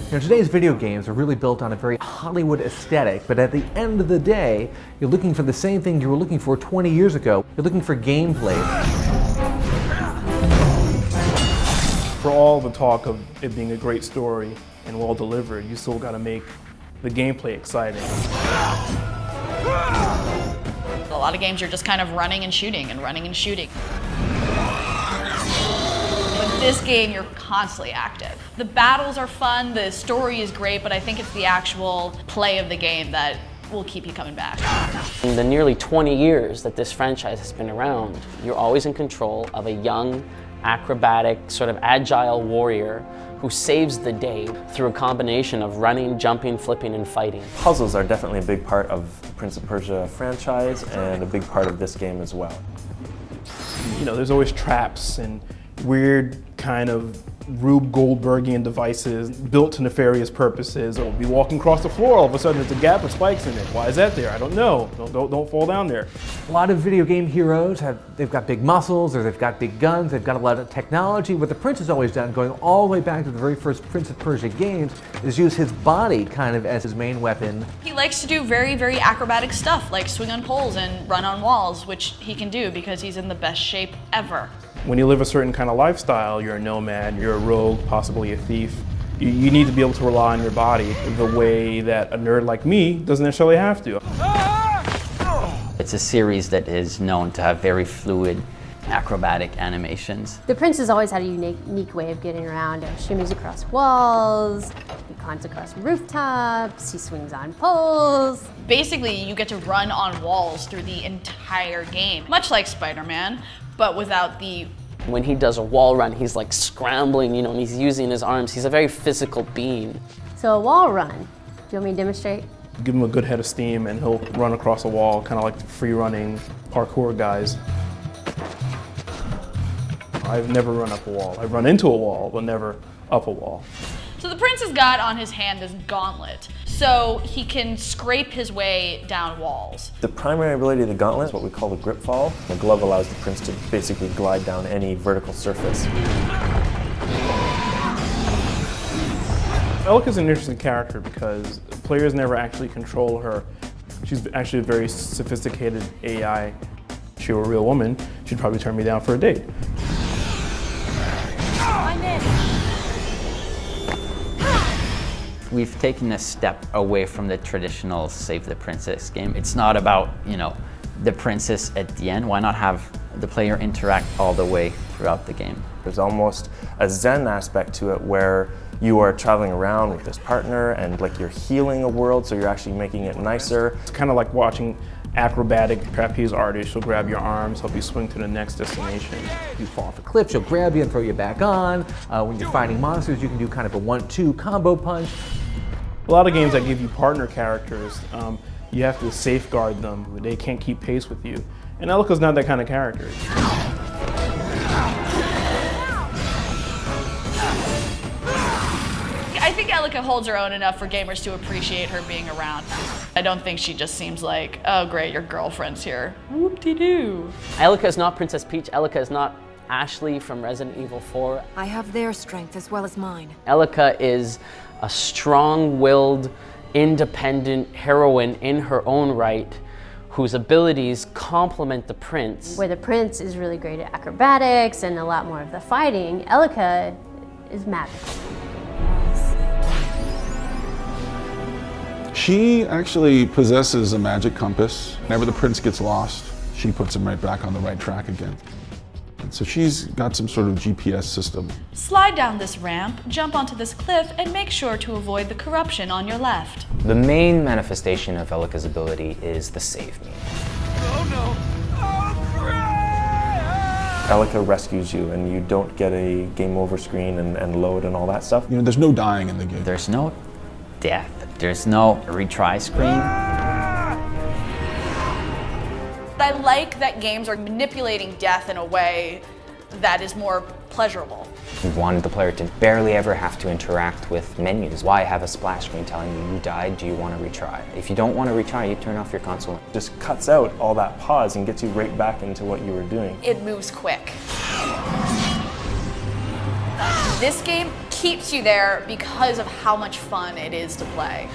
Today's video games are really built on a very Hollywood aesthetic, but at the end of the day, you're looking for the same thing you were looking for 20 years ago. You're looking for gameplay. For all the talk of it being a great story and well delivered, you still got to make the gameplay exciting. A lot of games you're just kind of running and shooting and running and shooting. But this game, you're constantly active. The battles are fun, the story is great, but I think it's the actual play of the game that will keep you coming back. In the nearly 20 years that this franchise has been around, you're always in control of a young, acrobatic, sort of agile warrior who saves the day through a combination of running, jumping, flipping, and fighting. Puzzles are definitely a big part of the Prince of Persia franchise and a big part of this game as well. You know, there's always traps and weird kind of Rube Goldbergian devices built to nefarious purposes. Or be walking across the floor, all of a sudden there's a gap with spikes in it. Why is that there? I don't know. Don't fall down there. A lot of video game heroes they've got big muscles, or they've got big guns, they've got a lot of technology. What the Prince has always done, going all the way back to the very first Prince of Persia games, is use his body kind of as his main weapon. He likes to do very, very acrobatic stuff, like swing on poles and run on walls, which he can do because he's in the best shape ever. When you live a certain kind of lifestyle, you're a nomad, you're a rogue, possibly a thief. You need to be able to rely on your body the way that a nerd like me doesn't necessarily have to. It's a series that is known to have very fluid acrobatic animations. The Prince has always had a unique way of getting around. He shimmies across walls, he climbs across rooftops, he swings on poles. Basically, you get to run on walls through the entire game, much like Spider-Man, but without the... When he does a wall run, he's like scrambling, you know, and he's using his arms. He's a very physical being. So a wall run, do you want me to demonstrate? Give him a good head of steam and he'll run across a wall, kind of like the free-running parkour guys. I've never run up a wall. I've run into a wall, but never up a wall. So the Prince has got on his hand this gauntlet, so he can scrape his way down walls. The primary ability of the gauntlet is what we call the grip fall. The glove allows the Prince to basically glide down any vertical surface. Elika's an interesting character because players never actually control her. She's actually a very sophisticated AI. If she were a real woman, she'd probably turn me down for a date. We've taken a step away from the traditional Save the Princess game. It's not about, you know, the princess at the end. Why not have the player interact all the way throughout the game? There's almost a Zen aspect to it where you are traveling around with this partner and like you're healing a world, so you're actually making it nicer. It's kind of like watching acrobatic trapeze artists. She'll grab your arms, help you swing to the next destination. You fall off a cliff, she'll grab you and throw you back on. When you're fighting monsters, you can do kind of a 1-2 combo punch. A lot of games that give you partner characters, you have to safeguard them. They can't keep pace with you. And Elika's not that kind of character. I think Elika holds her own enough for gamers to appreciate her being around. I don't think she just seems like, oh great, your girlfriend's here. Whoop-de-doo. Elika is not Princess Peach. Elika is not Ashley from Resident Evil 4. I have their strength as well as mine. Elika is a strong-willed, independent heroine in her own right, whose abilities complement the Prince. Where the Prince is really great at acrobatics and a lot more of the fighting, Elika is magical. She actually possesses a magic compass. Whenever the Prince gets lost, she puts him right back on the right track again. And so she's got some sort of GPS system. Slide down this ramp, jump onto this cliff, and make sure to avoid the corruption on your left. The main manifestation of Elika's ability is the save me. Oh no! Oh, Elika rescues you and you don't get a game over screen and load and all that stuff. You know, there's no dying in the game. There's no death. There's no retry screen. I like that games are manipulating death in a way that is more pleasurable. We wanted the player to barely ever have to interact with menus. Why have a splash screen telling you died, do you want to retry? If you don't want to retry, you turn off your console. It just cuts out all that pause and gets you right back into what you were doing. It moves quick. This game keeps you there because of how much fun it is to play.